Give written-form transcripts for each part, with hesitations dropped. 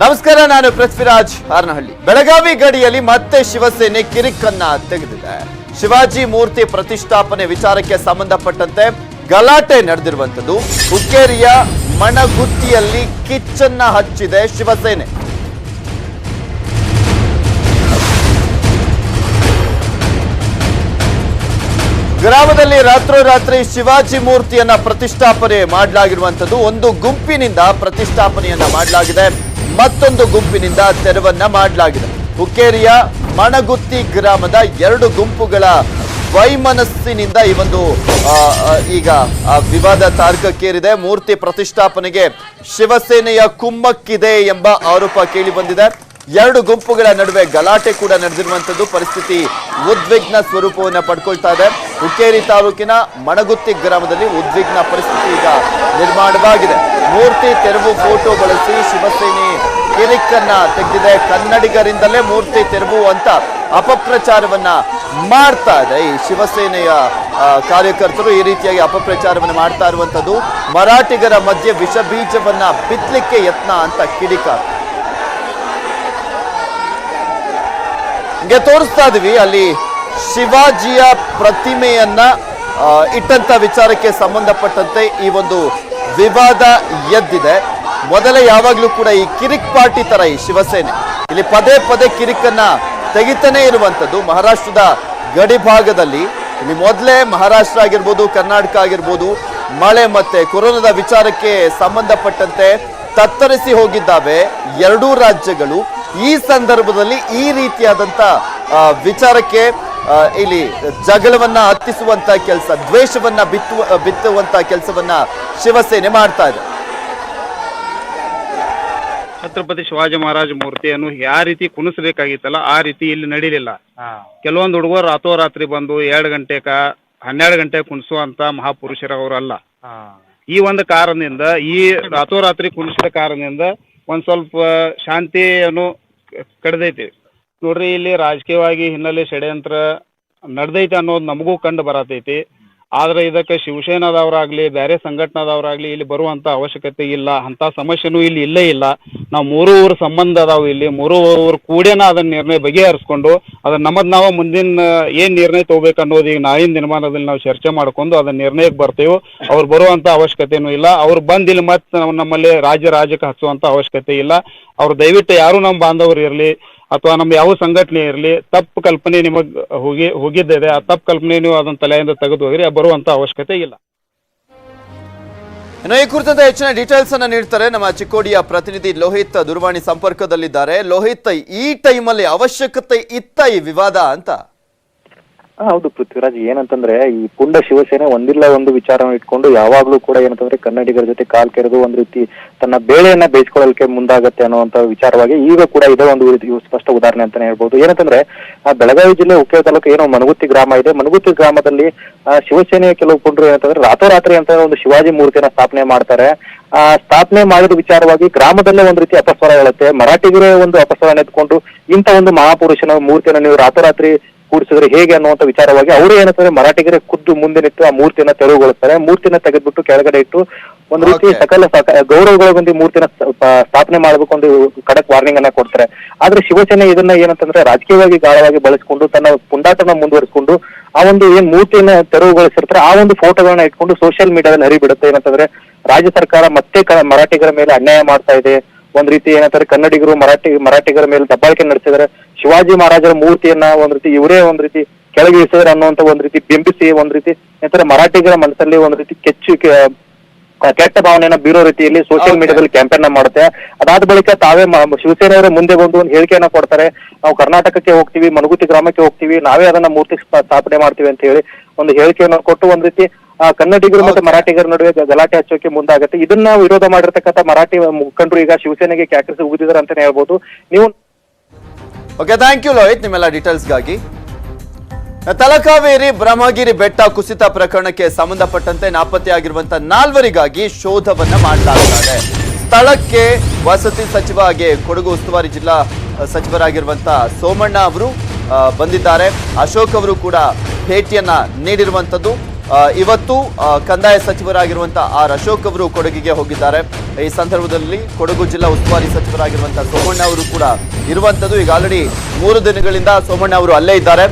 ನಮಸ್ಕಾರ, ನಾನು ಪೃಥ್ವಿರಾಜ್ ಹಾರನಹಳ್ಳಿ. ಬೆಳಗಾವಿ ಗಡಿಯಲ್ಲಿ ಮತ್ತೆ ಶಿವಸೇನೆ ಕಿರಿಕನ್ನ ತೆಗೆದಿದೆ. ಶಿವಾಜಿ ಮೂರ್ತಿ ಪ್ರತಿಷ್ಠಾಪನೆ ವಿಚಾರಕ್ಕೆ ಸಂಬಂಧಪಟ್ಟಂತೆ ಗಲಾಟೆ ನಡೆದಿರುವಂತದ್ದು. ಹುಕ್ಕೇರಿಯ ಮಣಗುತ್ತಿಯಲ್ಲಿ ಕಿಚ್ಚನ್ನ ಹಚ್ಚಿದೆ ಶಿವಸೇನೆ. ಗ್ರಾಮದಲ್ಲಿ ರಾತ್ರೋರಾತ್ರಿ ಶಿವಾಜಿ ಮೂರ್ತಿಯನ್ನ ಪ್ರತಿಷ್ಠಾಪನೆ ಮಾಡಲಾಗಿರುವಂತದ್ದು. ಒಂದು ಗುಂಪಿನಿಂದ ಪ್ರತಿಷ್ಠಾಪನೆಯನ್ನ ಮಾಡಲಾಗಿದೆ, ಮತ್ತೊಂದು ಗುಂಪಿನಿಂದ ತೆರವನ್ನ ಮಾಡಲಾಗಿದೆ. ಹುಕ್ಕೇರಿಯ ಮಣಗುತ್ತಿ ಗ್ರಾಮದ ಎರಡು ಗುಂಪುಗಳ ವೈಮನಸ್ಸಿನಿಂದ ಈ ಒಂದು ಈಗ ವಿವಾದ ತಾರಕಕ್ಕೇರಿದೆ. ಮೂರ್ತಿ ಪ್ರತಿಷ್ಠಾಪನೆಗೆ ಶಿವಸೇನೆಯ ಕುಮ್ಮಕ್ಕಿದೆ ಎಂಬ ಆರೋಪ ಕೇಳಿ ಬಂದಿದೆ. ಎರಡು ಗುಂಪುಗಳ ನಡುವೆ ಗಲಾಟೆ ಕೂಡ ನಡೆದಿರುವಂತದ್ದು. ಪರಿಸ್ಥಿತಿ ಉದ್ವಿಗ್ನ ಸ್ವರೂಪವನ್ನು ಪಡ್ಕೊಳ್ತಾ ಇದೆ. ಹುಕ್ಕೇರಿ ತಾಲೂಕಿನ ಮಣಗುತ್ತಿ ಗ್ರಾಮದಲ್ಲಿ ಉದ್ವಿಗ್ನ ಪರಿಸ್ಥಿತಿ ಈಗ ನಿರ್ಮಾಣವಾಗಿದೆ. ಮೂರ್ತಿ ತೆರವು ಫೋಟೋ ಬಳಸಿ ಶಿವಸೇನೆ ಕಿರಿಕನ್ನ ತೆಗೆದಿದೆ. ಕನ್ನಡಿಗರಿಂದಲೇ ಮೂರ್ತಿ ತೆರವು ಅಂತ ಅಪಪ್ರಚಾರವನ್ನ ಮಾಡ್ತಾ ಇದೆ ಈ ಶಿವಸೇನೆಯ ಕಾರ್ಯಕರ್ತರು. ಈ ರೀತಿಯಾಗಿ ಅಪಪ್ರಚಾರವನ್ನ ಮಾಡ್ತಾ ಇರುವಂತದ್ದು ಮರಾಠಿಗರ ಮಧ್ಯೆ ವಿಷ ಬೀಜವನ್ನ ಬಿತ್ತಲಿಕ್ಕೆ ಯತ್ನ ಅಂತ ಕಿಡಿಕಾರ. ಹಿಂಗೆ ತೋರಿಸ್ತಾ ಇದೀವಿ, ಅಲ್ಲಿ ಶಿವಾಜಿಯ ಪ್ರತಿಮೆಯನ್ನ ಇಟ್ಟಂತ ವಿಚಾರಕ್ಕೆ ಸಂಬಂಧಪಟ್ಟಂತೆ ಈ ಒಂದು ವಿವಾದ ಎದ್ದಿದೆ. ಮೊದಲೇ ಯಾವಾಗ್ಲೂ ಕೂಡ ಈ ಕಿರಿಕ್ ಪಾರ್ಟಿ ತರ ಈ ಶಿವಸೇನೆ ಇಲ್ಲಿ ಪದೇ ಪದೇ ಕಿರಿಕನ್ನ ತೆಗಿತಾನೆ ಇರುವಂತದ್ದು. ಮಹಾರಾಷ್ಟ್ರದ ಗಡಿ ಭಾಗದಲ್ಲಿ ಇಲ್ಲಿ ಮೊದಲೇ ಮಹಾರಾಷ್ಟ್ರ ಆಗಿರ್ಬೋದು, ಕರ್ನಾಟಕ ಆಗಿರ್ಬೋದು, ಮಳೆ ಮತ್ತೆ ಕೊರೋನಾದ ವಿಚಾರಕ್ಕೆ ಸಂಬಂಧಪಟ್ಟಂತೆ ತತ್ತರಿಸಿ ಹೋಗಿದ್ದಾವೆ ಎರಡೂ ರಾಜ್ಯಗಳು. ಈ ಸಂದರ್ಭದಲ್ಲಿ ಈ ರೀತಿಯಾದಂತ ವಿಚಾರಕ್ಕೆ ಇಲ್ಲಿ ಜಗಳವನ್ನ ಹತ್ತಿಸುವಂತ ಕೆಲಸ, ದ್ವೇಷವನ್ನ ಬಿತ್ತುವಂತ ಕೆಲಸವನ್ನ ಶಿವಸೇನೆ ಮಾಡ್ತಾ ಇದೆ. ಛತ್ರಪತಿ ಶಿವಾಜಿ ಮಹಾರಾಜ ಮೂರ್ತಿಯನ್ನು ಯಾವ ರೀತಿ ಕುಣಿಸಬೇಕಾಗಿತ್ತಲ್ಲ ಆ ರೀತಿ ಇಲ್ಲಿ ನಡೀಲಿಲ್ಲ. ಕೆಲವೊಂದು ಹುಡುಗರು ರಾತ್ರೋರಾತ್ರಿ ಬಂದು 2 ಗಂಟೆಕ 12 ಗಂಟೆ ಕುಣಿಸುವಂತ ಮಹಾಪುರುಷರವರಲ್ಲ. ಈ ಒಂದು ಕಾರಣದಿಂದ, ಈ ರಾತ್ರೋರಾತ್ರಿ ಕುಣಿಸಿದ ಕಾರಣದಿಂದ ಒಂದ್ ಸ್ವಲ್ಪ ಶಾಂತಿಯನ್ನು ಕಡ್ದೈತಿ ನೋಡ್ರಿ. ಇಲ್ಲಿ ರಾಜಕೀಯವಾಗಿ ಹಿನ್ನೆಲೆ ಷಡ್ಯಂತ್ರ ನಡೆದೈತಿ ಅನ್ನೋದು ನಮಗೂ ಕಂಡು ಬರತೈತಿ. ಆದ್ರೆ ಇದಕ್ಕೆ ಶಿವಸೇನಾದವರಾಗ್ಲಿ ಬೇರೆ ಸಂಘಟನಾದವರಾಗ್ಲಿ ಇಲ್ಲಿ ಬರುವಂತ ಅವಶ್ಯಕತೆ ಇಲ್ಲ. ಅಂತ ಸಮಸ್ಯೆನೂ ಇಲ್ಲಿ ಇಲ್ಲೇ ಇಲ್ಲ. ನಾವು ಮೂರು ಊರು ಸಂಬಂಧ ಅದಾವು. ಇಲ್ಲಿ ಮೂರು ಊರು ಕೂಡೇನ ಅದನ್ನ ನಿರ್ಣಯ ಬಗೆಹರಿಸ್ಕೊಂಡು ಅದನ್ನ ನಾವು ಮುಂದಿನ ಏನ್ ನಿರ್ಣಯ ತಗೋಬೇಕು ಅನ್ನೋದು ಈಗ ನಾಳಿನ ದಿನಮಾನದಲ್ಲಿ ನಾವು ಚರ್ಚೆ ಮಾಡ್ಕೊಂಡು ಅದನ್ನ ನಿರ್ಣಯಕ್ಕೆ ಬರ್ತೇವೆ. ಅವ್ರು ಬರುವಂತ ಅವಶ್ಯಕತೆನೂ ಇಲ್ಲ. ಅವ್ರು ಬಂದಿಲ್ಲ ಮತ್ತೆ ನಮ್ಮಲ್ಲಿ ರಾಜ್ಯಕ್ಕೆ ಹಚ್ಚುವಂತ ಅವಶ್ಯಕತೆ ಇಲ್ಲ. ಅವ್ರು ದಯವಿಟ್ಟು ಯಾರು ನಮ್ಮ ಬಾಂಧವರು ಇರಲಿ ಅಥವಾ ನಮ್ಮ ಯಾವ ಸಂಘಟನೆ ಇರಲಿ, ತಪ್ಪು ಕಲ್ಪನೆ ನಿಮಗೆ ಹೋಗಿದ್ದಿದೆ, ಆ ತಪ್ಪು ಕಲ್ಪನೆ ನೀವು ಅದನ್ನ ತಲೆಯಿಂದ ತೆಗೆದು ಹೋಗ್ರಿ, ಬರುವಂತ ಅವಶ್ಯಕತೆ ಇಲ್ಲ. ಇನ್ನು ಈ ಕುರಿತಂತೆ ಹೆಚ್ಚಿನ ಡೀಟೇಲ್ಸ್ ಅನ್ನ ನೀಡ್ತಾರೆ ನಮ್ಮ ಚಿಕ್ಕೋಡಿಯ ಪ್ರತಿನಿಧಿ ಲೋಹಿತ್ ದೂರವಾಣಿ ಸಂಪರ್ಕದಲ್ಲಿದ್ದಾರೆ. ಲೋಹಿತ್, ಈ ಟೈಮಲ್ಲಿ ಅವಶ್ಯಕತೆ ಇತ್ತ ಈ ವಿವಾದ ಅಂತ? ಹೌದು ಪೃಥ್ವಿರಾಜ್, ಏನಂತಂದ್ರೆ ಈ ಪುಂಡ ಶಿವಸೇನೆ ಒಂದಿಲ್ಲ ಒಂದು ವಿಚಾರವನ್ನು ಇಟ್ಕೊಂಡು ಯಾವಾಗ್ಲೂ ಕೂಡ ಏನಂತಂದ್ರೆ ಕನ್ನಡಿಗರ ಜೊತೆ ಕಾಲ್ ಕೆರೆದು ಒಂದ್ ರೀತಿ ತನ್ನ ಬೇಳೆಯನ್ನ ಬೇಯಿಸ್ಕೊಳ್ಳಲಿಕ್ಕೆ ಮುಂದಾಗತ್ತೆ ಅನ್ನುವಂತ ವಿಚಾರವಾಗಿ ಈಗ ಕೂಡ ಇದೇ ಒಂದು ಸ್ಪಷ್ಟ ಉದಾಹರಣೆ ಅಂತಾನೆ ಹೇಳ್ಬೋದು. ಏನಂತಂದ್ರೆ ಬೆಳಗಾವಿ ಜಿಲ್ಲೆ ಹುಕ್ಕೇರಿ ತಾಲೂಕು ಏನೋ ಮಣಗುತ್ತಿ ಗ್ರಾಮ ಇದೆ. ಮಣಗುತ್ತಿ ಗ್ರಾಮದಲ್ಲಿ ಶಿವಸೇನೆಯ ಕೆಲವು ಪುಂಡರು ಏನಂತಂದ್ರೆ ರಾತ್ರೋರಾತ್ರಿ ಅಂತ ಒಂದು ಶಿವಾಜಿ ಮೂರ್ತಿಯನ್ನ ಸ್ಥಾಪನೆ ಮಾಡ್ತಾರೆ. ಸ್ಥಾಪನೆ ಮಾಡಿದ ವಿಚಾರವಾಗಿ ಗ್ರಾಮದಲ್ಲೇ ಒಂದ್ ರೀತಿ ಅಪಸ್ವರ ಹೇಳುತ್ತೆ. ಮರಾಠಿಗರೇ ಒಂದು ಅಪಸ್ವರ ಎತ್ಕೊಂಡು ಇಂಥ ಒಂದು ಮಹಾಪುರುಷನ ಮೂರ್ತಿಯನ್ನ ನೀವು ರಾತ್ರೋರಾತ್ರಿ ಕೂಡಿಸಿದ್ರೆ ಹೇಗೆ ಅನ್ನುವಂತ ವಿಚಾರವಾಗಿ ಅವರು ಏನಂತಾರೆ ಮರಾಠಿಗರೇ ಖುದ್ದು ಮುಂದೆ ನಿಂತು ಆ ಮೂರ್ತಿಯನ್ನ ತೆರವುಗೊಳಿಸ್ತಾರೆ. ಮೂರ್ತಿನ ತೆಗೆದ್ಬಿಟ್ಟು ಕೆಳಗಡೆ ಇಟ್ಟು ಒಂದು ರೀತಿ ಸಕಲ ಗೌರವಗಳೊಂದಿ ಮೂರ್ತಿನ ಸ್ಥಾಪನೆ ಮಾಡಬೇಕು ಒಂದು ಖಡಕ್ ವಾರ್ನಿಂಗ್ ಅನ್ನ ಕೊಡ್ತಾರೆ. ಆದ್ರೆ ಶಿವಸೇನೆ ಇದನ್ನ ಏನಂತಂದ್ರೆ ರಾಜಕೀಯವಾಗಿ ಗಾಢವಾಗಿ ಬಳಸಿಕೊಂಡು ತನ್ನ ಪುಂಡಾಟನ ಮುಂದುವರಿಸಿಕೊಂಡು ಆ ಒಂದು ಏನ್ ಮೂರ್ತಿಯನ್ನ ತೆರವುಗೊಳಿಸಿರ್ತಾರೆ ಆ ಒಂದು ಫೋಟೋಗಳನ್ನ ಇಟ್ಕೊಂಡು ಸೋಷಿಯಲ್ ಮೀಡಿಯಾದಲ್ಲಿ ಹರಿಬಿಡುತ್ತೆ. ಏನಂತಂದ್ರೆ ರಾಜ್ಯ ಸರ್ಕಾರ ಮತ್ತೆ ಮರಾಠಿಗರ ಮೇಲೆ ಅನ್ಯಾಯ ಮಾಡ್ತಾ ಇದೆ. ಒಂದ್ ರೀತಿ ಏನಂತಾರೆ ಕನ್ನಡಿಗರು ಮರಾಠಿಗರ ಮೇಲೆ ದಬ್ಬಾಳಿಕೆ ನಡೆಸಿದರೆ, ಶಿವಾಜಿ ಮಹಾರಾಜರ ಮೂರ್ತಿಯನ್ನ ಒಂದ್ ರೀತಿ ಇವರೇ ಒಂದ್ ರೀತಿ ಕೆಳಗೆ ಇಳಿಸಿದ್ರೆ ಅನ್ನುವಂತ ಒಂದ್ ರೀತಿ ಬಿಂಬಿಸಿ ಒಂದ್ ರೀತಿ ಏನಂತಾರೆ ಮರಾಠಿಗರ ಮನಸ್ಸಲ್ಲಿ ಒಂದ್ ರೀತಿ ಕೆಟ್ಟ ಭಾವನೆಯನ್ನ ಬೀರೋ ರೀತಿಯಲ್ಲಿ ಸೋಷಿಯಲ್ ಮೀಡಿಯಾದಲ್ಲಿ ಕ್ಯಾಂಪೇನ್ ಮಾಡುತ್ತೆ. ಅದಾದ ಬಳಿಕ ತಾವೇ ಶಿವಸೇನೆಯವರೇ ಮುಂದೆ ಬಂದು ಒಂದು ಹೇಳಿಕೆಯನ್ನ ಕೊಡ್ತಾರೆ. ನಾವು ಕರ್ನಾಟಕಕ್ಕೆ ಹೋಗ್ತೀವಿ, ಮಣಗುತ್ತಿ ಗ್ರಾಮಕ್ಕೆ ಹೋಗ್ತೀವಿ, ನಾವೇ ಅದನ್ನ ಮೂರ್ತಿ ಸ್ಥಾಪನೆ ಮಾಡ್ತೀವಿ ಅಂತ ಹೇಳಿ ಒಂದು ಹೇಳಿಕೆಯನ್ನು ಕೊಟ್ಟು ಒಂದ್ ರೀತಿ ಕನ್ನಡಿಗರು ಮತ್ತೆ ಮರಾಠಿಗರ ನಡುವೆ ಗಲಾಟೆ ಹಚ್ಚೋಕೆ ಮುಂದಾಗತ್ತೆ. ಇದನ್ನ ವಿರೋಧ ಮಾಡಿರ್ತಕ್ಕಂಥ ಮರಾಠಿ ಮುಖಂಡರು ಈಗ ಶಿವಸೇನೆಗೆ ಕ್ಯಾಕರಿಸಿ ಉಗಿದಿದ್ದಾರೆ ಅಂತಾನೆ ಹೇಳ್ಬೋದು. ನೀವು ಓಕೆ, ಥ್ಯಾಂಕ್ ಯು ಲೋಹಿತ್ ನಿಮ್ಮೆಲ್ಲ ಡೀಟೇಲ್ಸ್ಗಾಗಿ. ತಲಕಾವೇರಿ ಬ್ರಹ್ಮಗಿರಿ ಬೆಟ್ಟ ಕುಸಿತ ಪ್ರಕರಣಕ್ಕೆ ಸಂಬಂಧಪಟ್ಟಂತೆ ನಾಪತ್ತೆಯಾಗಿರುವಂತಹ 4ವರಿಗಾಗಿ ಶೋಧವನ್ನ ಮಾಡಲಾಗ್ತಾ ಇದೆ. ಸ್ಥಳಕ್ಕೆ ವಸತಿ ಸಚಿವ ಹಾಗೆ ಕೊಡಗು ಉಸ್ತುವಾರಿ ಜಿಲ್ಲಾ ಸಚಿವರಾಗಿರುವಂತಹ ಸೋಮಣ್ಣ ಅವರು ಬಂದಿದ್ದಾರೆ. ಅಶೋಕ್ ಅವರು ಕೂಡ ಭೇಟಿಯನ್ನ ನೀಡಿರುವಂತದ್ದು. ಇವತ್ತು ಕಂದಾಯ ಸಚಿವರಾಗಿರುವಂತಹ ಆರ್ ಅಶೋಕ್ ಅವರು ಕೊಡಗಿಗೆ ಹೋಗಿದ್ದಾರೆ. ಈ ಸಂದರ್ಭದಲ್ಲಿ ಕೊಡಗು ಜಿಲ್ಲಾ ಉಸ್ತುವಾರಿ ಸಚಿವರಾಗಿರುವಂತಹ ಸೋಮಣ್ಣ ಅವರು ಕೂಡ ಇರುವಂತದ್ದು. ಈಗ ಆಲ್ರೆಡಿ 3 ದಿನಗಳಿಂದ ಸೋಮಣ್ಣ ಅವರು ಅಲ್ಲೇ ಇದ್ದಾರೆ.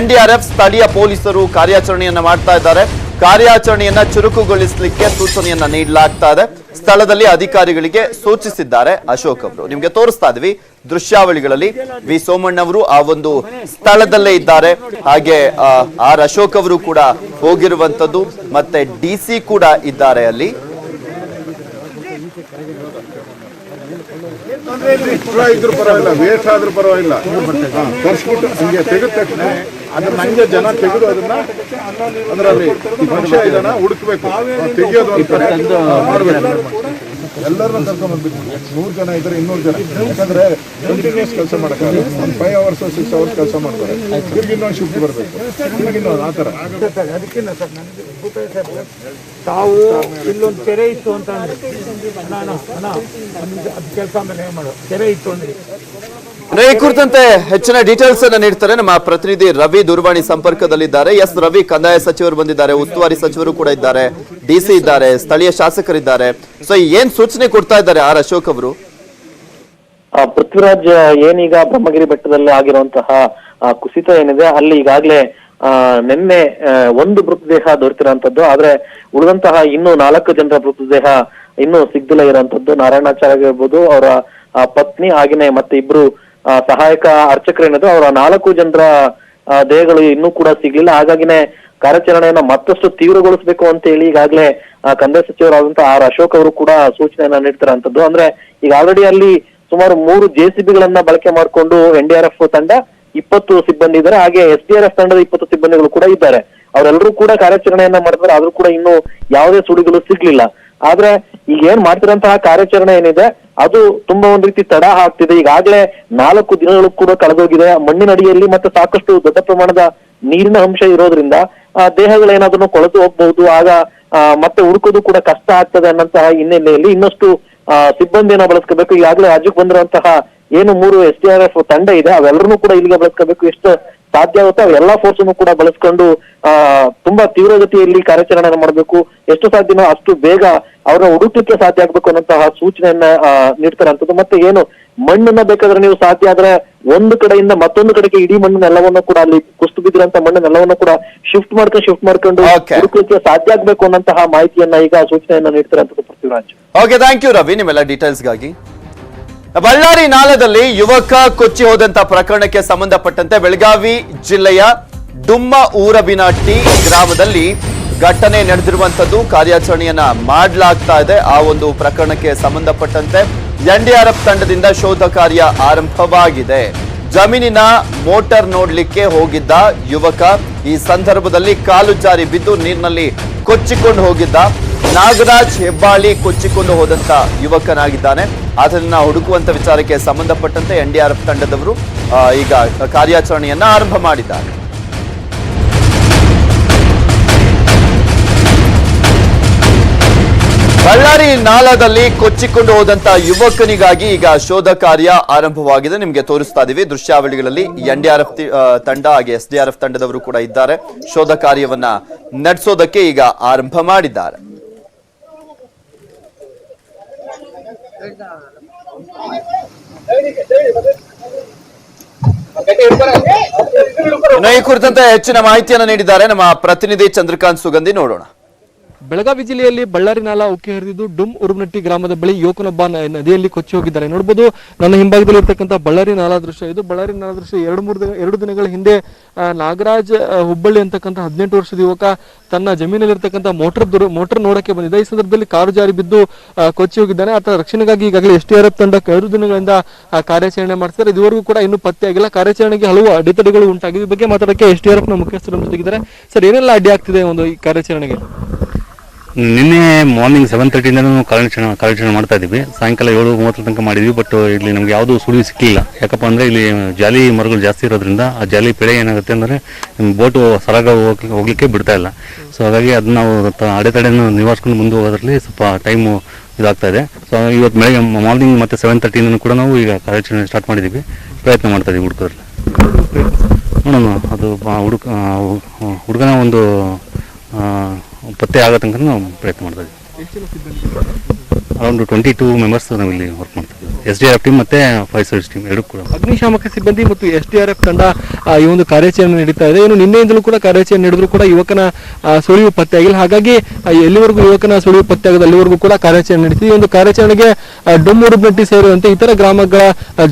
NDRF ಸ್ಥಳೀಯ ಪೊಲೀಸರು ಕಾರ್ಯಾಚರಣೆಯನ್ನ ಮಾಡ್ತಾ ಇದ್ದಾರೆ. ಕಾರ್ಯಾಚರಣೆಯನ್ನ ಚುರುಕುಗೊಳಿಸಲಿಕ್ಕೆ ಸೂಚನೆಯನ್ನ ನೀಡಲಾಗ್ತಾ ಇದೆ. ಸ್ಥಳದಲ್ಲಿ ಅಧಿಕಾರಿಗಳಿಗೆ ಸೂಚಿಸಿದ್ದಾರೆ ಅಶೋಕ್ ಅವರು. ನಿಮ್ಗೆ ತೋರಿಸ್ತಾ ಇದ್ವಿ ದೃಶ್ಯಾವಳಿಗಳಲ್ಲಿ ವಿ ಸೋಮಣ್ಣ ಅವರು ಆ ಒಂದು ಸ್ಥಳದಲ್ಲೇ ಇದ್ದಾರೆ. ಹಾಗೆ ಆರ್ ಅಶೋಕ್ ಅವರು ಕೂಡ ಹೋಗಿರುವಂತದ್ದು, ಮತ್ತೆ DC ಕೂಡ ಇದ್ದಾರೆ ಅಲ್ಲಿ. ಇದ್ರೂ ಪರವಾಗಿಲ್ಲ, ವೇಟ್ ಆದ್ರೂ ಪರವಾಗಿಲ್ಲ, ತರಿಸ್ಬಿಟ್ಟು ಹಂಗೆ ತೆಗೆದ ತಕ್ಷಣ ಅದನ್ನ ಹಂಗೆ ಜನ ತೆಗೆದು ಅದನ್ನ ಅದರಲ್ಲಿ ಮನುಷ್ಯ ಇದನ್ನ ಹುಡುಕ್ಬೇಕು, ತೆಗಿಯೋದು ಅಂತ ಮಾಡ್ಬೇಕು. ಎಲ್ಲರನ್ನ ಕರ್ಕೊಂಡ್ಬಂದ್ಬಿಟ್ಟು 100 ಜನ ಇದ್ರೆ 200 ಜನ, ಯಾಕಂದ್ರೆ ಕಂಟಿನ್ಯೂಸ್ ಕೆಲಸ ಮಾಡೋಕ್ಕಾಗಲ್ಲ. ಒಂದು 5 hours 6 hours ಕೆಲಸ ಮಾಡ್ತಾರೆ, ತಿರ್ಗಿ ಇನ್ನೊಂದು ಶಿಫ್ಟ್ ಬರಬೇಕು, ತಿರ್ಗಿ ಇನ್ನೊಂದು ಆ ಥರ. ಅದಕ್ಕಿಂತ ಸರ್ ನನಗೆ ತಾವು ಇಲ್ಲೊಂದು ಕೆರೆ ಇತ್ತು ಅಂತ ನಾನು ಅದು ಕೆಲಸ ಮೇಲೆ ಮಾಡೋದು ಕೆರೆ ಇತ್ತು ಅಂದ್ರೆ ಈ ಕುರಿತಂತೆ ಹೆಚ್ಚಿನ ಡೀಟೇಲ್ಸ್ ಅನ್ನ ನೀಡ್ತಾರೆ ನಮ್ಮ ಪ್ರತಿನಿಧಿ ರವಿ ದೂರವಾಣಿ ಸಂಪರ್ಕದಲ್ಲಿದ್ದಾರೆ. ಎಸ್ ರವಿ, ಕಂದಾಯ ಸಚಿವರು ಬಂದಿದ್ದಾರೆ, ಉಸ್ತುವಾರಿ ಸಚಿವರು ಕೂಡ ಇದ್ದಾರೆ, DC ಇದ್ದಾರೆ, ಸ್ಥಳೀಯ ಶಾಸಕರಿದ್ದಾರೆ. ಸೊ ಏನ್ ಸೂಚನೆ ಕೊಡ್ತಾ ಇದ್ದಾರೆ ಆರ್ ಅಶೋಕ್ ಅವರು? ಪೃಥ್ವಿರಾಜ್, ಏನೀಗ ಬ್ರಹ್ಮಗಿರಿ ಬೆಟ್ಟದಲ್ಲಿ ಆಗಿರುವಂತಹ ಕುಸಿತ ಏನಿದೆ ಅಲ್ಲಿ ಈಗಾಗಲೇ ನಿನ್ನೆ ಒಂದು ಮೃತದೇಹ ದೊರೆತಿರುವಂತದ್ದು. ಆದ್ರೆ ಉಳಿದಂತಹ ಇನ್ನು 4 ಜನರ ಮೃತದೇಹ ಇನ್ನೂ ಸಿಗ್ದಿಲ್ಲ ಇರುವಂತದ್ದು. ನಾರಾಯಣಾಚಾರ್ಯ ಇರ್ಬೋದು, ಅವರ ಪತ್ನಿ, ಹಾಗೇನೆ ಮತ್ತೆ ಇಬ್ರು ಸಹಾಯಕ ಅರ್ಚಕರೇನದು, ಅವರ 4 ಜನರ ದೇಹಗಳು ಇನ್ನೂ ಕೂಡ ಸಿಗ್ಲಿಲ್ಲ. ಹಾಗಾಗಿನೇ ಕಾರ್ಯಾಚರಣೆಯನ್ನ ಮತ್ತಷ್ಟು ತೀವ್ರಗೊಳಿಸಬೇಕು ಅಂತ ಹೇಳಿ ಈಗಾಗಲೇ ಕಂದಾಯ ಸಚಿವರಾದಂತಹ ಆರ್ ಅಶೋಕ್ ಅವರು ಕೂಡ ಸೂಚನೆಯನ್ನ ನೀಡ್ತಿರೋಂಥದ್ದು. ಅಂದ್ರೆ ಈಗ ಆಲ್ರೆಡಿ ಅಲ್ಲಿ ಸುಮಾರು 3 JCBಗಳನ್ನ ಬಳಕೆ ಮಾಡಿಕೊಂಡು NDRF ತಂಡ 20 ಸಿಬ್ಬಂದಿ ಇದ್ದಾರೆ, ಹಾಗೆ SDRF ತಂಡದ 20 ಸಿಬ್ಬಂದಿಗಳು ಕೂಡ ಇದ್ದಾರೆ. ಅವರೆಲ್ಲರೂ ಕೂಡ ಕಾರ್ಯಾಚರಣೆಯನ್ನ ಮಾಡ್ತಾರೆ, ಆದ್ರೂ ಕೂಡ ಇನ್ನೂ ಯಾವುದೇ ಸುಳಿಗಳು ಸಿಗ್ಲಿಲ್ಲ. ಆದ್ರೆ ಈಗ ಏನ್ ಮಾಡ್ತಿರೋಂತಹ ಕಾರ್ಯಾಚರಣೆ ಏನಿದೆ ಅದು ತುಂಬಾ ಒಂದ್ ರೀತಿ ತಡ ಆಗ್ತಿದೆ. ಈಗಾಗಲೇ 4 ದಿನಗಳು ಕೂಡ ಕಳೆದೋಗಿದೆ. ಮಣ್ಣಿನಡಿಯಲ್ಲಿ ಮತ್ತೆ ಸಾಕಷ್ಟು ದೊಡ್ಡ ಪ್ರಮಾಣದ ನೀರಿನ ಅಂಶ ಇರೋದ್ರಿಂದ ದೇಹಗಳೇನಾದ್ರೂ ಕೊಳೆತು ಹೋಗ್ಬಹುದು, ಆಗ ಮತ್ತೆ ಹುಡುಕೋದು ಕೂಡ ಕಷ್ಟ ಆಗ್ತದೆ ಅನ್ನಂತಹ ಹಿನ್ನೆಲೆಯಲ್ಲಿ ಇನ್ನಷ್ಟು ಸಿಬ್ಬಂದಿಯನ್ನ ಬಳಸ್ಕೋಬೇಕು. ಈಗಾಗಲೇ ರಾಜ್ಯಕ್ಕೆ ಬಂದಿರುವಂತಹ ಏನು 3 SDRF ತಂಡ ಇದೆ ಅವೆಲ್ಲರೂ ಕೂಡ ಇಲ್ಲಿಗೆ ಬಳಸ್ಕೋಬೇಕು. ಎಷ್ಟು ಸಾಧ್ಯ ಆಗುತ್ತೆ ಅವೆಲ್ಲಾ ಫೋರ್ಸ್ ಅನ್ನು ಕೂಡ ಬಳಸ್ಕೊಂಡು ತುಂಬಾ ತೀವ್ರಗತಿಯಲ್ಲಿ ಕಾರ್ಯಾಚರಣೆ ಮಾಡಬೇಕು. ಎಷ್ಟು ಸಾಧ್ಯನೋ ಅಷ್ಟು ಬೇಗ ಅವ್ರನ್ನ ಹುಡುಕ್ಲಿಕ್ಕೆ ಸಾಧ್ಯ ಆಗ್ಬೇಕು ಅನ್ನೋಂತಹ ಸೂಚನೆಯನ್ನ ನೀಡ್ತಾರಂಥದ್ದು. ಮತ್ತೆ ಏನು ಮಣ್ಣನ್ನ ಬೇಕಾದ್ರೆ ನೀವು ಸಾಧ್ಯ ಆದ್ರೆ ಒಂದು ಕಡೆಯಿಂದ ಮತ್ತೊಂದು ಕಡೆಗೆ ಇಡೀ ಮಣ್ಣನ್ನೆಲ್ಲವನ್ನು ಕೂಡ ಅಲ್ಲಿ ಕುಸ್ತು ಬಿದ್ದಿರಂತ ಮಣ್ಣನ್ನೆಲ್ಲವನ್ನು ಕೂಡ ಶಿಫ್ಟ್ ಮಾಡ್ಕೊಂಡು ಹುಡುಕ್ಲಿಕ್ಕೆ ಸಾಧ್ಯ ಆಗ್ಬೇಕು ಅನ್ನೋಂತಹ ಮಾಹಿತಿಯನ್ನ ಈಗ ಸೂಚನೆಯನ್ನ ನೀಡ್ತಾರಂಥದ್ದು Prithviraj. Okay, thank you Ravi ನಿಮ್ಮೆಲ್ಲ ಡೀಟೇಲ್ಸ್ಗಾಗಿ. ಬಳ್ಳಾರಿ ನಾಲದಲ್ಲಿ ಯುವಕ ಕೊಚ್ಚಿ ಹೋದಂತ ಪ್ರಕರಣಕ್ಕೆ ಸಂಬಂಧಪಟ್ಟಂತೆ ಬೆಳಗಾವಿ ಜಿಲ್ಲೆಯ ಡುಮ್ಮ ಊರಬಿನಟ್ಟಿ ಗ್ರಾಮದಲ್ಲಿ ಘಟನೆ ನಡೆದಿರುವಂತದ್ದು. ಕಾರ್ಯಾಚರಣೆಯನ್ನ ಮಾಡಲಾಗ್ತಾ ಇದೆ. ಆ ಒಂದು ಪ್ರಕರಣಕ್ಕೆ ಸಂಬಂಧಪಟ್ಟಂತೆ NDRF ತಂಡದಿಂದ ಶೋಧ ಕಾರ್ಯ ಆರಂಭವಾಗಿದೆ. ಜಮೀನಿನ ಮೋಟಾರ್ ನೋಡ್ಲಿಕ್ಕೆ ಹೋಗಿದ್ದ ಯುವಕ ಈ ಸಂದರ್ಭದಲ್ಲಿ ಕಾಲು ಜಾರಿ ಬಿದ್ದು ನೀರಿನಲ್ಲಿ ಕೊಚ್ಚಿಕೊಂಡು ಹೋಗಿದ್ದ. ನಾಗರಾಜ್ ಹೆಬ್ಬಾಳಿ ಕೊಚ್ಚಿಕೊಂಡು ಹೋದಂತ ಯುವಕನಾಗಿದ್ದಾನೆ. ಅದನ್ನ ಹುಡುಕುವಂತ ವಿಚಾರಕ್ಕೆ ಸಂಬಂಧಪಟ್ಟಂತೆ NDRF ತಂಡದವರು ಈಗ ಕಾರ್ಯಾಚರಣೆಯನ್ನ ಆರಂಭ ಮಾಡಿದ್ದಾರೆ. ಬಳ್ಳಾರಿ ನಾಲದಲ್ಲಿ ಕೊಚ್ಚಿಕೊಂಡು ಹೋದಂತ ಯುವಕನಿಗಾಗಿ ಈಗ ಶೋಧ ಕಾರ್ಯ ಆರಂಭವಾಗಿದೆ. ನಿಮ್ಗೆ ತೋರಿಸ್ತಾ ಇದೀವಿ ದೃಶ್ಯಾವಳಿಗಳಲ್ಲಿ. NDRF ತಂಡ ಹಾಗೆ SDRF ತಂಡದವರು ಕೂಡ ಇದ್ದಾರೆ. ಶೋಧ ಕಾರ್ಯವನ್ನ ನಡೆಸೋದಕ್ಕೆ ಈಗ ಆರಂಭ ಮಾಡಿದ್ದಾರೆ. ಈ ಕುರಿತಂತೆ ಹೆಚ್ಚಿನ ಮಾಹಿತಿಯನ್ನು ನೀಡಿದ್ದಾರೆ ನಮ್ಮ ಪ್ರತಿನಿಧಿ ಚಂದ್ರಕಾಂತ್ ಸುಗಂಧಿ. ನೋಡೋಣ. ಬೆಳಗಾವಿ ಜಿಲ್ಲೆಯಲ್ಲಿ ಬಳ್ಳಾರಿ ನಾಲಾ ಉಕ್ಕಿ ಹರಿದಿದ್ದು ಡುಮ್ ಉರುಬನಟ್ಟಿ ಗ್ರಾಮದ ಬಳಿ ಯುವಕನೊಬ್ಬ ನದಿಯಲ್ಲಿ ಕೊಚ್ಚಿ ಹೋಗಿದ್ದಾರೆ. ನೋಡಬಹುದು ನನ್ನ ಹಿಂಭಾಗದಲ್ಲಿ ಇರ್ತಕ್ಕಂಥ ಬಳ್ಳಾರಿ ನಾಲಾ ದೃಶ್ಯ ಇದು. ಬಳ್ಳಾರಿ ನಾಲಾ ದೃಶ್ಯ 2 ದಿನಗಳ ಹಿಂದೆ ನಾಗರಾಜ್ ಹುಬ್ಬಳ್ಳಿ ಅಂತಕ್ಕಂಥ 18 ವರ್ಷದ ಯುವಕ ತನ್ನ ಜಮೀನಲ್ಲಿರ್ತಕ್ಕಂಥ ಮೋಟರ್ ನೋಡಕ್ಕೆ ಬಂದಿದ್ದ. ಈ ಸಂದರ್ಭದಲ್ಲಿ ಕಾರು ಜಾರಿ ಬಿದ್ದು ಕೊಚ್ಚಿ ಹೋಗಿದ್ದಾನೆ. ಆತ ರಕ್ಷಣೆಗಾಗಿ ಈಗಾಗಲೇ SDRF ತಂಡ 2 ದಿನಗಳಿಂದ ಕಾರ್ಯಾಚರಣೆ ಮಾಡ್ತಾರೆ. ಇದುವರೆಗೂ ಕೂಡ ಇನ್ನೂ ಪತ್ತೆ ಆಗಿಲ್ಲ. ಕಾರ್ಯಾಚರಣೆಗೆ ಹಲವು ಅಡೆತಡೆಗಳು ಉಂಟಾಗಿದೆ. ಈ ಬಗ್ಗೆ ಮಾತಾಡಕ್ಕೆ SDRF ನ ಮುಖ್ಯಸ್ಥರು ಜೊತೆಗಿದ್ದಾರೆ. ಸರ್, ಏನೆಲ್ಲ ಅಡ್ಡಿ ಆಗ್ತಿದೆ ಒಂದು ಈ ಕಾರ್ಯಾಚರಣೆಗೆ? ನಿನ್ನೆ ಮಾರ್ನಿಂಗ್ 7:30 ಕಾರ್ಯಾಚರಣೆ ಮಾಡ್ತಾ ಇದ್ದೀವಿ. ಸಾಯಂಕಾಲ 7:30 ತನಕ ಮಾಡಿದ್ವಿ. ಬಟ್ ಇಲ್ಲಿ ನಮ್ಗೆ ಯಾವುದೂ ಸುಳಿವು ಸಿಕ್ಕಿಲ್ಲ. ಯಾಕಪ್ಪ ಅಂದರೆ ಇಲ್ಲಿ ಜಾಲಿ ಮರಗಳು ಜಾಸ್ತಿ ಇರೋದ್ರಿಂದ ಆ ಜಾಲಿ ಬೆಳೆ ಏನಾಗುತ್ತೆ ಅಂದರೆ ಬೋಟು ಸರಾಗ ಹೋಗ್ಲಿಕ್ಕೆ ಬಿಡ್ತಾ ಇಲ್ಲ. ಸೊ ಹಾಗಾಗಿ ಅದನ್ನ ನಾವು ಅಡೆತಡೆಯನ್ನು ನಿವಾರಿಸ್ಕೊಂಡು ಮುಂದೆ ಹೋಗೋದ್ರಲ್ಲಿ ಸ್ವಲ್ಪ ಟೈಮು ಇದಾಗ್ತಾ ಇದೆ. ಸೊ ಇವತ್ತು ಬೆಳಗ್ಗೆ ಮಾರ್ನಿಂಗ್ ಮತ್ತು 7:30 ಕೂಡ ನಾವು ಈಗ ಕಾರ್ಯಾಚರಣೆ ಸ್ಟಾರ್ಟ್ ಮಾಡಿದ್ದೀವಿ. ಪ್ರಯತ್ನ ಮಾಡ್ತಾ ಇದ್ದೀವಿ ಹುಡುಕೋದ್ರಲ್ಲಿ. ನೋಡೋಣ, ಅದು ಹುಡುಗನ ಒಂದು ಪತ್ತೆ ಆಗೋ ತನಕ ನಾವು ಪ್ರಯತ್ನ ಮಾಡ್ತಾ ಇದ್ದೀವಿ. ಅರೌಂಡ್ 22 ಮೆಂಬರ್ಸ್ ನಾವು ಇಲ್ಲಿ ವರ್ಕ್ ಮಾಡ್ತಾ ಇದ್ದೀವಿ. SDRF ಟೀಮ್ ಮತ್ತು ಫೈರ್ ಸರ್ವಿಸ್ ಟೀಮ್ ಎರಡೂ ಕೂಡ. ಅಗ್ನಿಶಾಮಕ ಸಿಬ್ಬಂದಿ ಮತ್ತು SDRF ತಂಡ ಈ ಒಂದು ಕಾರ್ಯಾಚರಣೆ ನಡೀತಾ ಇದೆ. ಏನು ನಿನ್ನೆಯಿಂದಲೂ ಕೂಡ ಕಾರ್ಯಾಚರಣೆ ನಡೆದ್ರು ಕೂಡ ಯುವಕನ ಸುಳಿವು ಪತ್ತೆ ಆಗಿಲ್ಲ. ಹಾಗಾಗಿ ಎಲ್ಲಿವರೆಗೂ ಯುವಕನ ಸುಳಿವು ಪತ್ತೆ ಆಗೋದು ಅಲ್ಲಿವರೆಗೂ ಕೂಡ ಕಾರ್ಯಾಚರಣೆ ನಡೀತಿದೆ. ಈ ಒಂದು ಕಾರ್ಯಾಚರಣೆಗೆ ಡುಮ್ ಉರುಬ್ನಟ್ಟಿ ಸೇರಿದಂತೆ ಇತರ ಗ್ರಾಮಗಳ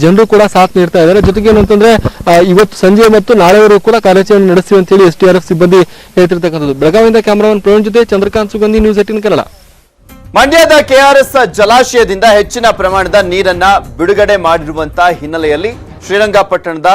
ಜನರು ಕೂಡ ಸಾಥ್ ನೀಡ್ತಾ ಇದ್ದಾರೆ. ಜೊತೆಗೆ ಏನು ಅಂತಂದ್ರೆ ಇವತ್ತು ಸಂಜೆ ಮತ್ತು ನಾಳೆವರೆಗೂ ಕೂಡ ಕಾರ್ಯಾಚರಣೆ ನಡೆಸ್ತೀವಿ ಅಂತ ಹೇಳಿ SDRF ಸಿಬ್ಬಂದಿ ಹೇಳ್ತಿರ್ತಕ್ಕಂಥದ್ದು. ಬೆಳಗಾವಿಯಿಂದ ಕ್ಯಾಮರಾಮನ್ ಪ್ರವೀಣ್ ಜೊತೆ ಚಂದ್ರಕಾಂತ್ ಸುಗಂಧಿ, ನ್ಯೂಸ್ 18 ಕನ್ನಡ. ಮಂಡ್ಯದ KRS ಜಲಾಶಯದಿಂದ ಹೆಚ್ಚಿನ ಪ್ರಮಾಣದ ನೀರನ್ನ ಬಿಡುಗಡೆ ಮಾಡಿರುವಂತಹ ಹಿನ್ನೆಲೆಯಲ್ಲಿ ಶ್ರೀರಂಗಪಟ್ಟಣದ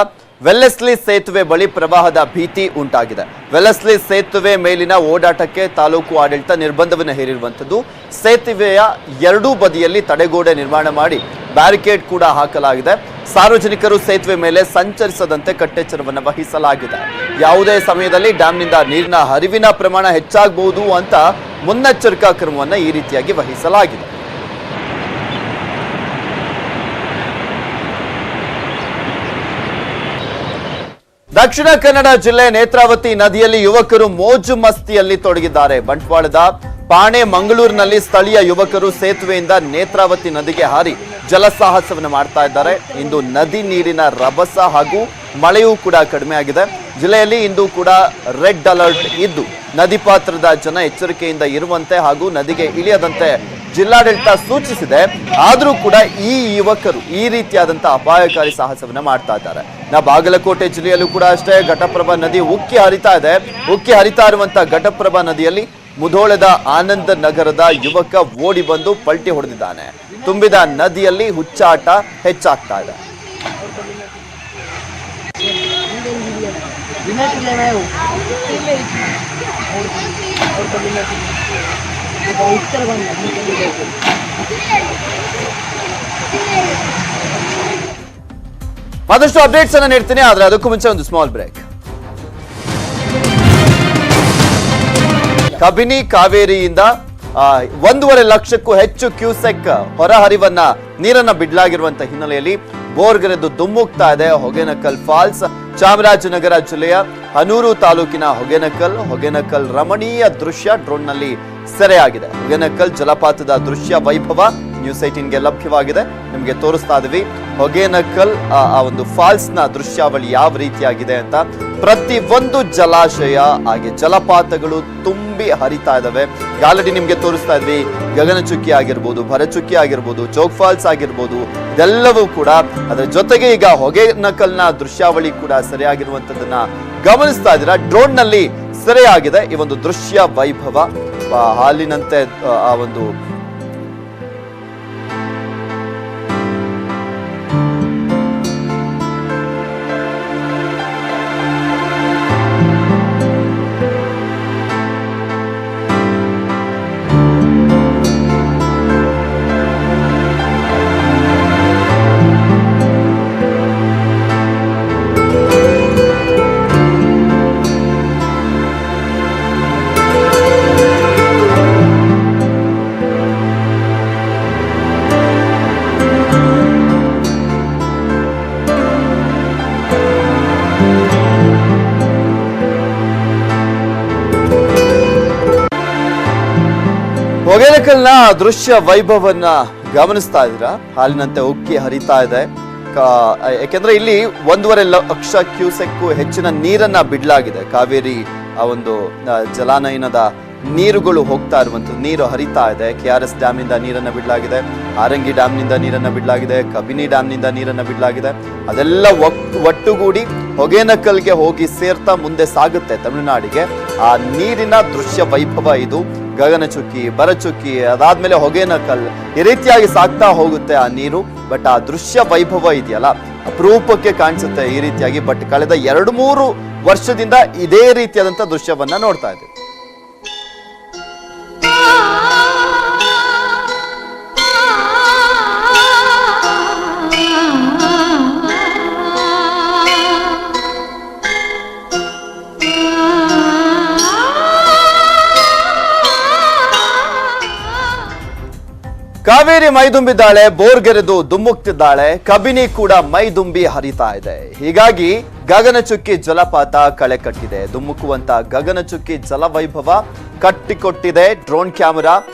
ವೆಲ್ಲೆಸ್ಲಿ ಸೇತುವೆ ಬಳಿ ಪ್ರವಾಹದ ಭೀತಿ ಉಂಟಾಗಿದೆ. ವೆಲ್ಲೆಸ್ಲಿ ಸೇತುವೆ ಮೇಲಿನ ಓಡಾಟಕ್ಕೆ ತಾಲೂಕು ಆಡಳಿತ ನಿರ್ಬಂಧವನ್ನು ಹೇರಿರುವಂಥದ್ದು. ಸೇತುವೆಯ ಎರಡೂ ಬದಿಯಲ್ಲಿ ತಡೆಗೋಡೆ ನಿರ್ಮಾಣ ಮಾಡಿ ಬ್ಯಾರಿಕೇಡ್ ಕೂಡ ಹಾಕಲಾಗಿದೆ. ಸಾರ್ವಜನಿಕರು ಸೇತುವೆ ಮೇಲೆ ಸಂಚರಿಸದಂತೆ ಕಟ್ಟೆಚ್ಚರವನ್ನು ವಹಿಸಲಾಗಿದೆ. ಯಾವುದೇ ಸಮಯದಲ್ಲಿ ಡ್ಯಾಂನಿಂದ ನೀರಿನ ಹರಿವಿನ ಪ್ರಮಾಣ ಹೆಚ್ಚಾಗಬಹುದು ಅಂತ ಮುನ್ನೆಚ್ಚರಿಕಾ ಕ್ರಮವನ್ನು ಈ ರೀತಿಯಾಗಿ ವಹಿಸಲಾಗಿದೆ. ದಕ್ಷಿಣ ಕನ್ನಡ ಜಿಲ್ಲೆ ನೇತ್ರಾವತಿ ನದಿಯಲ್ಲಿ ಯುವಕರು ಮೋಜು ಮಸ್ತಿಯಲ್ಲಿ ತೊಡಗಿದ್ದಾರೆ. ಬಂಟ್ವಾಳದ ಪಾಣೆ ಮಂಗಳೂರಿನಲ್ಲಿ ಸ್ಥಳೀಯ ಯುವಕರು ಸೇತುವೆಯಿಂದ ನೇತ್ರಾವತಿ ನದಿಗೆ ಹಾರಿ ಜಲಸಾಹಸವನ್ನು ಮಾಡ್ತಾ ಇದ್ದಾರೆ. ಇಂದು ನದಿ ನೀರಿನ ರಭಸ ಹಾಗೂ ಮಳೆಯೂ ಕೂಡ ಕಡಿಮೆ ಆಗಿದೆ. ಜಿಲ್ಲೆಯಲ್ಲಿ ಇಂದು ಕೂಡ ರೆಡ್ ಅಲರ್ಟ್ ಇದ್ದು ನದಿ ಪಾತ್ರದ ಜನ ಎಚ್ಚರಿಕೆಯಿಂದ ಇರುವಂತೆ ಹಾಗೂ ನದಿಗೆ ಇಳಿಯದಂತೆ ಜಿಲ್ಲಾಡಳಿತ ಸೂಚಿಸಿದೆ. ಆದರೂ ಕೂಡ ಈ ಯುವಕರು ಈ ರೀತಿಯಾದಂತಹ ಅಪಾಯಕಾರಿ ಸಾಹಸವನ್ನ ಮಾಡ್ತಾ ಇದ್ದಾರೆ. ಬಾಗಲಕೋಟೆ ಜಿಲ್ಲೆಯಲ್ಲೂ ಕೂಡ ಅಷ್ಟೇ ಘಟಪ್ರಭಾ ನದಿ ಉಕ್ಕಿ ಹರಿತಾ ಇದೆ. ಉಕ್ಕಿ ಹರಿತಾ ಇರುವಂತಹ ಘಟಪ್ರಭಾ ನದಿಯಲ್ಲಿ ಮುಧೋಳದ ಆನಂದ ನಗರದ ಯುವಕ ಓಡಿ ಬಂದು ಪಲ್ಟಿ ಹೊಡೆದಿದ್ದಾನೆ. ತುಂಬಿದ ನದಿಯಲ್ಲಿ ಹುಚ್ಚಾಟ ಹೆಚ್ಚಾಗ್ತಾ ಇದೆ. ಮತ್ತಷ್ಟು ಅಪ್ಡೇಟ್ಸ್ ಅನ್ನ ನೀಡ್ತೀನಿ, ಆದ್ರೆ ಅದಕ್ಕೂ ಮುಂಚೆ ಒಂದು ಸ್ಮಾಲ್ ಬ್ರೇಕ್. ಕಬಿನಿ ಕಾವೇರಿಯಿಂದ 1.5 ಲಕ್ಷಕ್ಕೂ ಹೆಚ್ಚು ಕ್ಯೂಸೆಕ್ ಹೊರಹರಿವನ್ನ ನೀರನ್ನ ಬಿಡಲಾಗಿರುವಂತಹ ಹಿನ್ನೆಲೆಯಲ್ಲಿ ಬೋರ್ಗರೆದು ದುಮ್ಮುಕ್ತಾ ಇದೆ ಹೊಗೇನಕಲ್ ಫಾಲ್ಸ್. ಚಾಮರಾಜನಗರ ಜಿಲ್ಲೆಯ ಹನೂರು ತಾಲೂಕಿನ ಹೊಗೇನಕಲ್ ರಮಣೀಯ ದೃಶ್ಯ ಡ್ರೋನ್ ನಲ್ಲಿ ಸೆರೆಯಾಗಿದೆ. ಹೊಗೇನಕಲ್ ಜಲಪಾತದ ದೃಶ್ಯ ವೈಭವ ನ್ಯೂಸ್ 18ಗೆ ಲಭ್ಯವಾಗಿದೆ. ನಿಮಗೆ ತೋರಿಸ್ತಾ ಇದೀವಿ ಹೊಗೇನಕಲ್ ಆ ಒಂದು ಫಾಲ್ಸ್ ನ ದೃಶ್ಯಾವಳಿ ಯಾವ ರೀತಿಯಾಗಿದೆ ಅಂತ. ಪ್ರತಿ ಒಂದು ಜಲಾಶಯ ಹಾಗೆ ಜಲಪಾತಗಳು ತುಂಬಿ ಹರಿತಾ ಇದಾವೆ. ಆಲ್ರೆಡಿ ನಿಮ್ಗೆ ತೋರಿಸ್ತಾ ಇದ್ವಿ ಗಗನಚುಕ್ಕಿ ಆಗಿರ್ಬೋದು, ಭರಚುಕ್ಕಿ ಆಗಿರ್ಬೋದು, ಚೌಕ್ ಫಾಲ್ಸ್ ಆಗಿರ್ಬೋದು, ಇದೆಲ್ಲವೂ ಕೂಡ. ಅದರ ಜೊತೆಗೆ ಈಗ ಹೊಗೇನಕಲ್ನ ದೃಶ್ಯಾವಳಿ ಕೂಡ ಸರಿಯಾಗಿರುವಂತದನ್ನ ಗಮನಿಸ್ತಾ ಇದ್ದೀರಾ. ಡ್ರೋನ್ ನಲ್ಲಿ ಸೆರೆಯಾಗಿದೆ ಈ ಒಂದು ದೃಶ್ಯ ವೈಭವ. ಹಾಲಿನಂತೆ ಆ ಒಂದು ಹೊಗೇನಕಲ್ನ ದೃಶ್ಯ ವೈಭವನ್ನ ಗಮನಿಸ್ತಾ ಇದ್ದೀರಾ. ಹಾಲಿನಂತೆ ಉಕ್ಕಿ ಹರಿತಾ ಇದೆ. ಯಾಕೆಂದ್ರೆ ಇಲ್ಲಿ 1.5 ಲಕ್ಷ ಕ್ಯೂಸೆಕ್ಕು ಹೆಚ್ಚಿನ ನೀರನ್ನ ಬಿಡಲಾಗಿದೆ. ಕಾವೇರಿ ಆ ಒಂದು ಜಲಾನಯನದ ನೀರುಗಳು ಹೋಗ್ತಾ ಇರುವಂತದ್ದು, ನೀರು ಹರಿತಾ ಇದೆ. KRS ಡ್ಯಾಮ್ ನಿಂದ ನೀರನ್ನ ಬಿಡಲಾಗಿದೆ, ಆರಂಗಿ ಡ್ಯಾಮ್ ನಿಂದ ನೀರನ್ನ ಬಿಡಲಾಗಿದೆ, ಕಬಿನಿ ಡ್ಯಾಮ್ ನಿಂದ ನೀರನ್ನ ಬಿಡಲಾಗಿದೆ. ಅದೆಲ್ಲ ಒಟ್ಟುಗೂಡಿ ಹೊಗೇನಕಲ್ಗೆ ಹೋಗಿ ಸೇರ್ತಾ ಮುಂದೆ ಸಾಗುತ್ತೆ ತಮಿಳುನಾಡಿಗೆ. ಆ ನೀರಿನ ದೃಶ್ಯ ವೈಭವ ಇದು. ಗಗನಚುಕ್ಕಿ, ಭರಚುಕ್ಕಿ, ಅದಾದ್ಮೇಲೆ ಹೊಗೇನಕಲ್, ಈ ರೀತಿಯಾಗಿ ಸಾಗ್ತಾ ಹೋಗುತ್ತೆ ಆ ನೀರು. ಬಟ್ ಆ ದೃಶ್ಯ ವೈಭವ ಇದೆಯಲ್ಲ, ಅಪರೂಪಕ್ಕೆ ಕಾಣಿಸುತ್ತೆ ಈ ರೀತಿಯಾಗಿ. ಬಟ್ ಕಳೆದ 2-3 ವರ್ಷದಿಂದ ಇದೇ ರೀತಿಯಾದಂತ ದೃಶ್ಯವನ್ನ ನೋಡ್ತಾ ಇದ್ದೀವಿ. ಕಾವೇರಿ ಮೈದುಂಬಿದ್ದಾಳೆ, ಬೋರ್ಗೆರೆದು ದುಮ್ಮುಕ್ತಿದ್ದಾಳೆ, ಕಬಿನಿ ಕೂಡ ಮೈದುಂಬಿ ಹರಿತಾ ಇದೆ. ಹೀಗಾಗಿ ಗಗನಚುಕ್ಕಿ ಜಲಪಾತ ಕಳೆ ಕಟ್ಟಿದೆ. ಧುಮುಕುವಂತ ಗಗನಚುಕ್ಕಿ ಜಲವೈಭವ ಕಟ್ಟಿಕೊಟ್ಟಿದೆ ಡ್ರೋನ್ ಕ್ಯಾಮೆರಾ.